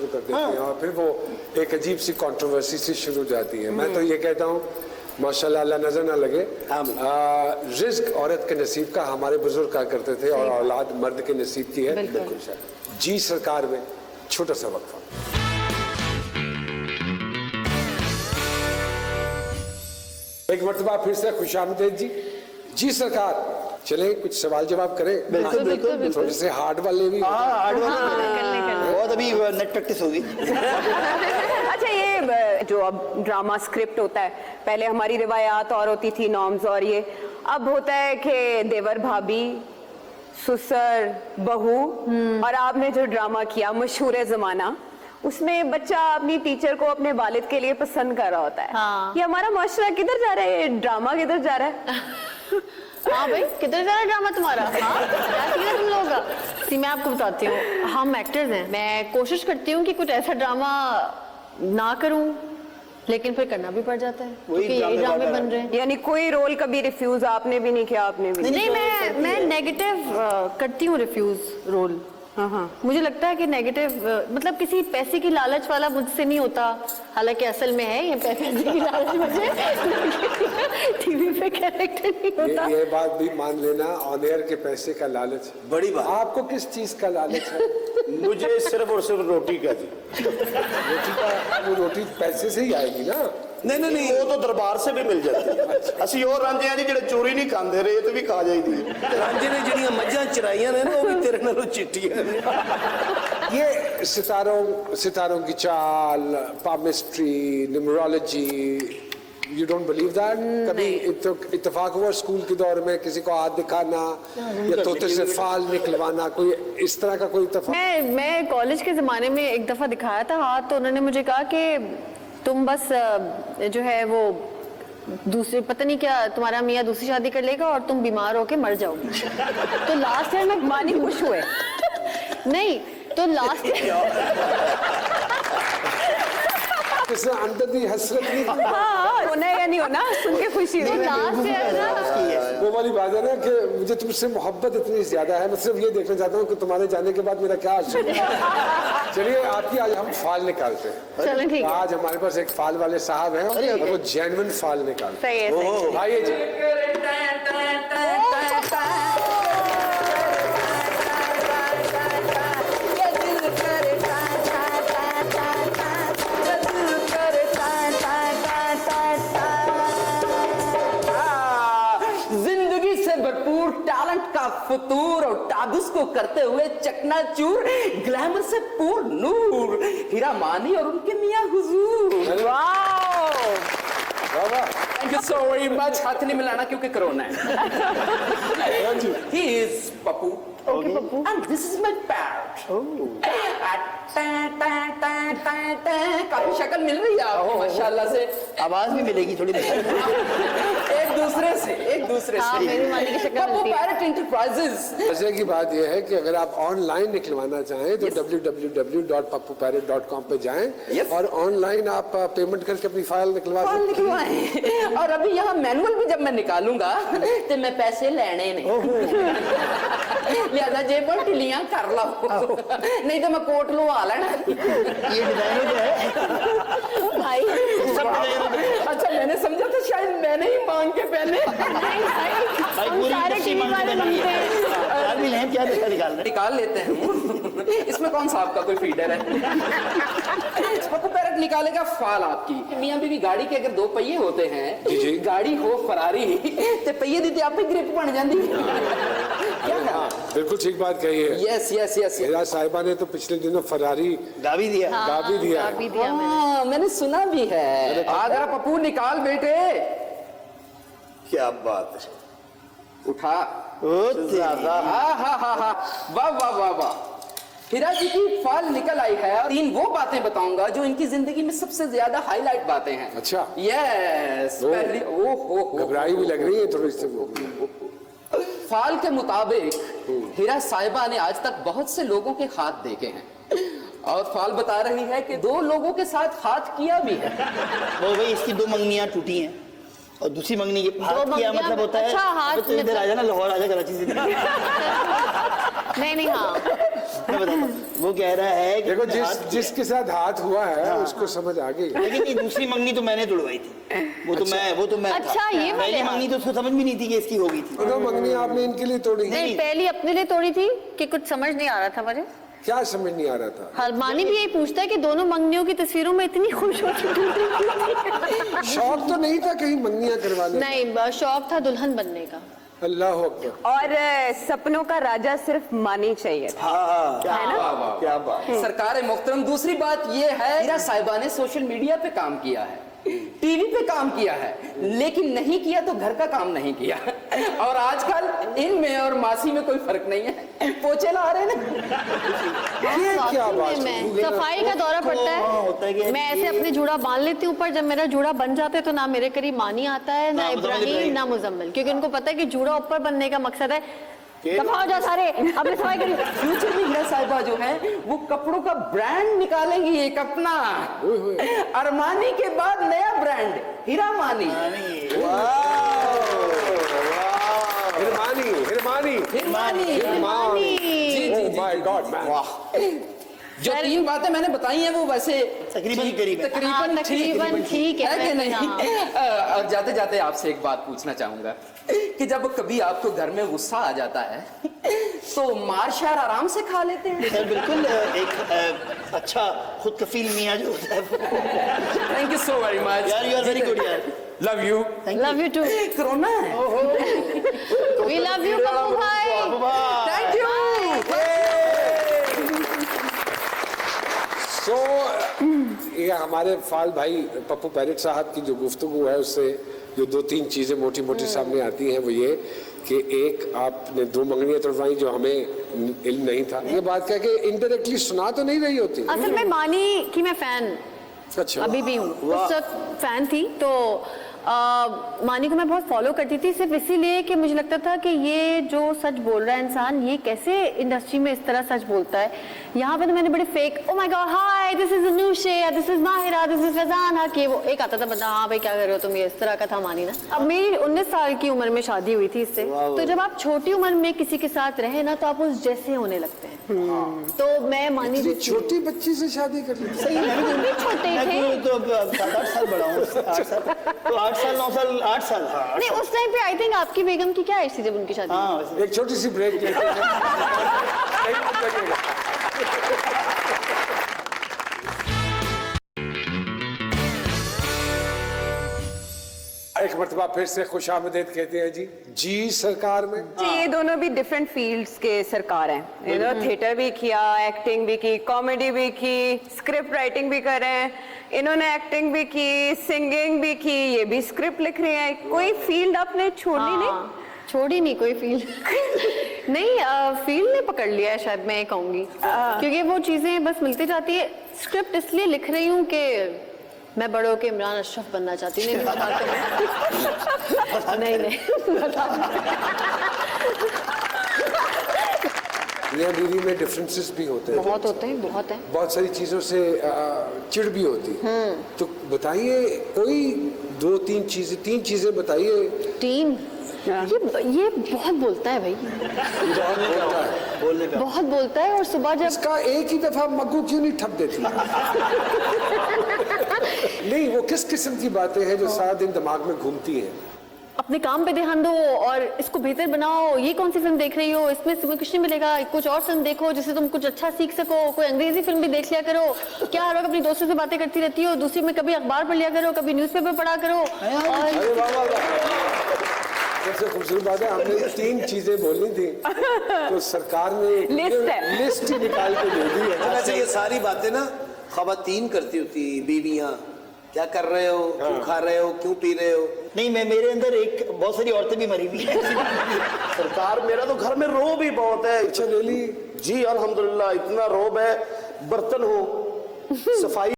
शुरू कर देते हैं और फिर वो एक अजीब सी कंट्रोवर्सी सी शुरू हो जाती है। मैं तो ये कहता हूँ माशाल्लाह, अल्लाह नजर ना लगे, रिज्क औरत के नसीब का हमारे बुजुर्ग कहा करते थे और औलाद मर्द के नसीब की है। बिल्कुल सर। जी सरकार में छोटा सा वक्फा। एक मर्तबा फिर से खुशामदीद जी। जी सरकार, चले कुछ सवाल जवाब करें। बिल्कुल बिल्कुल। थोड़े से हार्ड वाले भी। हार्ड वाले बहुत अभी नेट प्रैक्टिस होगी। अच्छा, ये जो अब ड्रामा स्क्रिप्ट होता है, पहले हमारी रिवायात और होती थी, नॉर्म्स, और ये अब होता है कि देवर भाभी, ससुर बहू, और आपने जो ड्रामा किया मशहूर जमाना, उसमें बच्चा अपनी टीचर को अपने वालिद के लिए पसंद कर रहा होता है। ये हमारा माशरा किधर जा रहा है? ये ड्रामा किधर जा रहा है? हाँ भाई, किधर जा रहा है ड्रामा तुम्हारा? हाँ, क्या सीखना तुम लोगों का? सी, मैं आपको बताती हूँ, हम एक्टर्स हैं, मैं कोशिश करती हूँ कि कुछ ऐसा ड्रामा ना करूँ, लेकिन फिर करना भी पड़ जाता है क्योंकि यही ड्रामे बन रहे हैं। यानी कोई रोल कभी रिफ्यूज आपने भी नहीं किया? आपने भी नहीं, मैं नेगेटिव करती हूँ रिफ्यूज रोल। हाँ, मुझे लगता है कि नेगेटिव मतलब किसी पैसे की लालच वाला मुझसे नहीं होता, हालांकि असल में है ये पैसे की लालच मुझे टीवी पे कैरेक्टर नहीं होता। ये बात भी मान लेना, ऑन एयर के पैसे का लालच बड़ी बात। आपको किस चीज का लालच है? मुझे सिर्फ और सिर्फ रोटी का जी। रोटी का? वो रोटी पैसे से ही आएगी ना? नहीं नहीं नहीं, वो तो दरबार से भी मिल जाती है। असि और रांझे हैं जी ਜਿਹੜੇ ਚੋਰੀ ਨਹੀਂ ਖਾਂਦੇ ਰਹੇ ਤੇ ਵੀ ਖਾ ਜਾਈਦੀ ਹੈ। ਰਾਂਝੇ ਨੇ ਜਿਹੜੀਆਂ ਮੱਝਾਂ ਚਰਾਈਆਂ ਨੇ ਨਾ, ਉਹ ਵੀ ਤੇਰੇ ਨਾਲੋਂ ਚਿੱਟੀਆਂ ਨੇ। ये सितारों की चाल, palmistry, numerology, you don't believe that? कभी इत्तेफाक हुआ स्कूल के दौर में किसी को हाथ दिखाना या तोते से फाल निकलवाना, कोई इस तरह का कोई इत्तेफाक? मैं कॉलेज के ज़माने में एक दफ़ा दिखाया था हाथ, तो उन्होंने मुझे कहा कि तुम बस जो है वो दूसरे पता नहीं क्या तुम्हारा मियाँ दूसरी शादी कर लेगा और तुम बीमार होके मर जाओगे। तो लास्ट ईयर में मानी खुश हुए नहीं, तो लास्ट किसने अंदर दी हसरत नहीं? हाँ, होना है या नहीं होना, सुन के खुशी हुई। लास्ट ईयर ना वो वाली बात है ना कि मुझे तुमसे मोहब्बत इतनी ज्यादा है, मैं सिर्फ ये देखना चाहता हूँ कि तुम्हारे जाने के बाद मेरा क्या हाल है। चलिए आपकी आज हम फाल निकालते हैं। चलो ठीक है। आज हमारे पास एक फाल वाले साहब हैं और वो जेन्युइन फाल निकालते सही है, सही है। हैं। आइए जी। जिंदगी से भरपूर टैलेंट का फतूर और टाबुस को करते हुए चकनाचूर, ग्लैमर से पूर्ण नूर, हीरा मानी और उनके मियां हुजूर। Thank you so very much. हाथ नहीं मिलाना क्योंकि कोरोना है। He is Pappu. Okay, Pappu. And this is my parrot. काफी शक्ल मिल रही है आपको माशाल्लाह से। आवाज भी मिलेगी थोड़ी। एक दूसरे हाँ, से। मेरी मानी की शक्ल पप्पू मिलती है। Parrot enterprises. मजे की बात यह है कि अगर आप ऑनलाइन निकलवाना चाहें तो www.pappuparrot.com पे जाएं और ऑनलाइन आप पेमेंट करके अपनी फाइल निकलवा सकते हैं। और अभी यहाँ मैनुअल भी जब मैं निकालूंगा तो मैं पैसे लेने नहीं, लिहाजा जेबों ढिलियां कर लो, नहीं तो मैं कोट लुआ लेना। ये डिजाइन है भाई अच्छा, मैंने समझा था शायद मैंने ही मांग के पहले। भाई हम पूरी सारे टप्पी टीवी मांग वाले के बनानी बनते हैं। है। आदमी नहीं क्या देखा निकाल रहे। निकाल लेते हैं। इसमें कौन सा आपका कोई फीडर है? पप्पू पैरट निकालेगा फाल आपकी। मियां बीवी गाड़ी के अगर दो पहिए होते हैं, जी। गाड़ी हो फरारी ते पहिए दी आप ही ग्रिप बन जाती। क्या हाँ, बिल्कुल ठीक बात कही है। Yes yes yes. हिरा साहिबा ने तो पिछले दिनों फरारी गावी दिया। गावी दिया है। गावी दिया मैंने। हाँ, मैंने सुना भी है। आगरा पप्पू निकाल बेटे। क्या बात है। उठा। ज्यादा। वाह वाह वाह वाह। हीरा जी की फाल निकल आई है। 3 वो बातें बताऊंगा जो इनकी जिंदगी में सबसे ज्यादा हाईलाइट बातें हैं। अच्छा। यस। पहली घबराई भी लग रही है थोड़ी सी। फाल के मुताबिक हीरा साहिबा ने आज तक बहुत से लोगों के हाथ देखे हैं और फाल बता रही है कि 2 लोगों के साथ हाथ किया भी है। वो भाई इसकी 2 मंगनियां टूटी हैं और दूसरी मंगनी के हाथ किया मतलब होता है अच्छा, हाथ तो इधर आ जाना, लाहौर आ जा, कराची से। नहीं हाँ, मैं बताता हूँ। वो कह रहा है कि देखो हाथ- जिसके साथ हाथ हुआ है उसको समझ आ गई। लेकिन ये दूसरी मंगनी तो मैंने तुड़वाई थी, वो तो मैं था। अच्छा, ये वाले पहली हाथ। मंगनी तो उसको समझ भी नहीं थी कि इसकी होगी थी। तो मंगनी आपने इनके लिए तोड़ी? नहीं, पहली अपने लिए तोड़ी थी कि कुछ समझ नहीं आ रहा था मुझे। क्या समझ नहीं आ रहा था? हरमानी भी यही पूछता है कि दोनों मंगनियों की तस्वीरों में इतनी खुश होती थी। शौक तो नहीं था कहीं मंगनियां करवा ले? नहीं, शौक था दुल्हन बनने का। अल्लाह अकबर। और सपनों का राजा सिर्फ मानी चाहिए था। हाँ, है ना? क्या बात। सरकार मोहतरम, दूसरी बात ये है, हीरा साहिबा ने सोशल मीडिया पे काम किया है, टीवी पे काम किया है, लेकिन नहीं किया तो घर का काम नहीं किया। और आजकल इनमें और मासी में कोई फर्क नहीं है, पोछे ला रहे हैं ना। ये क्या वाकई बात में है? मैं सफाई का दौरा पड़ता होता है है, कि मैं ऐसे अपने जूड़ा बांध लेती हूँ, पर जब मेरा जूड़ा बन जाता है तो ना मेरे करीब मानी आता है, ना इब्राहिम, ना मुजम्मिल, क्योंकि उनको पता है कि जूड़ा ऊपर बनने का मकसद है दफा हो जा सारे, अब मैं सफाई करी। फ्यूचर में हीरा साहिबा जो है वो कपड़ों का ब्रांड निकालेंगी एक अपना। अरमानी के बाद नया ब्रांड हीरा मानी। हिरमानी हिरमानी हिरमानी। जी, जी, जी। My god man. जो तीन बातें मैंने बताई हैं वो वैसे तकरीबन करीब है। तकरीबन तकरीबन ठीक है, कि नहीं? हाँ। और जाते जाते आपसे एक बात पूछना चाहूंगा कि जब कभी आपको घर में गुस्सा आ जाता है तो मार शार आराम से खा लेते हैं? सर बिल्कुल, एक अच्छा खुद कफील मियाँ जो होता है। Thank you so very much यार, यू आर वेरी गुड यार। Love you. Love you too. Corona है। वी लव यू पप्पू भाई। Thank you. सो ये हमारे फाल भाई पप्पू पैरेट साहब की जो गुफ्तगू है उससे जो दो तीन चीज़ें मोटी मोटी सामने आती हैं वो ये कि एक, आपने दो मंगनियां तोड़वाई जो हमें इल्म नहीं था। ये बात कह के इनडायरेक्टली सुना तो नहीं रही होती? असल में मानी की मैं फैन अच्छा। अभी भी हूँ, उस वक्त फैन थी, तो मानी को मैं बहुत फॉलो करती थी, सिर्फ इसीलिए कि मुझे लगता था कि ये जो सच बोल रहा है इंसान, ये कैसे इंडस्ट्री में इस तरह सच बोलता है। यहाँ पे तो मैंने बड़े fake, oh my god, hi this is Anousheh, this is Mahira, this is Faizan, हाँ कि वो एक आता था बंदा, हाँ भाई क्या कर रहे हो तुम, ये इस तरह का था मानी ना। अब मेरी 19 साल की उम्र में शादी हुई थी इससे, तो जब आप छोटी उम्र में किसी के साथ रहे ना तो आप उस जैसे होने लगते हैं। तो मैं मानी इतनी छोटी बच्ची से शादी कर ली? सही है। तुम भी छोटे थे। मैं तो 7-8 साल बड़ा हूँ, 8 साल, तो 8 साल 9 साल 8 साल। हाँ, नहीं, उस टाइम पे आई थिंक आपकी बेगम की क्या एज थी जब उनकी शादी? हाँ वैसे। एक छोटी सी ब्रेक लेते हैं। नहीं लगेगा। एक मरतबा फिर से खुशामदीद कहते हैं जी। जी सरकार में जी, ये दोनों भी डिफरेंट फील्ड्स के सरकार हैं। इन्होंने थिएटर भी किया, एक्टिंग भी की, कॉमेडी भी की, स्क्रिप्ट राइटिंग भी कर रहे हैं। इन्होंने एक्टिंग भी की, सिंगिंग भी की, ये भी स्क्रिप्ट लिख रही हैं। कोई फील्ड आपने छोड़नी नहीं? छोड़ी नहीं कोई फील्ड। नहीं, फील्ड ने पकड़ लिया है शायद, मैं ये कहूंगी, क्योंकि वो चीजें बस मिलती जाती है। स्क्रिप्ट इसलिए लिख रही हूँ कि मैं बड़े होके इमरान अशरफ बनना चाहती हूँ। नहीं, नहीं नहीं मियां बीवी में डिफरेंसेस भी होते हैं, बहुत होते हैं, बहुत है। बहुत सारी चीजों से चिढ़ भी होती है। तो बताइए कोई दो तीन चीजें बताइए। टीम ये बहुत बोलता है भाई, बोलने का बहुत बोलता है। और सुबह जब इसका एक ही दफा मग्गू क्यों नहीं ठप देती? नहीं, वो किस किस्म की बातें हैं जो सारा दिन दिमाग में घूमती हैं? अपने काम पे ध्यान दो और इसको बेहतर बनाओ। ये कौन सी फिल्म देख रही हो, इसमें तुम्हें कुछ नहीं मिलेगा, कुछ और फिल्म देखो जिससे तुम कुछ अच्छा सीख सको। कोई अंग्रेजी फिल्म भी देख लिया करो। क्या हर वक्त अपनी दोस्तों से बातें करती रहती हो, दूसरी में कभी अखबार पढ़ लिया करो, कभी न्यूज़पेपर पढ़ा करो। और अरे वाह वाह वाह, सबसे खूबसूरत बात है, हमने 3 चीजें बोलनी थी तो सरकार ने लिस्ट ही निकाल के दे दी है। वैसे ये सारी बातें ना खवातीन करती होती, बीवियां, क्या कर रहे हो, क्यों खा रहे हो, क्यों पी रहे हो। नहीं, मैं मेरे अंदर एक बहुत सारी औरतें भी मरी हुई हैं। सरकार मेरा तो घर में रोब ही बहुत है। अच्छा ले ली? जी अल्हम्दुलिल्लाह, इतना रोब है, बर्तन हो, सफाई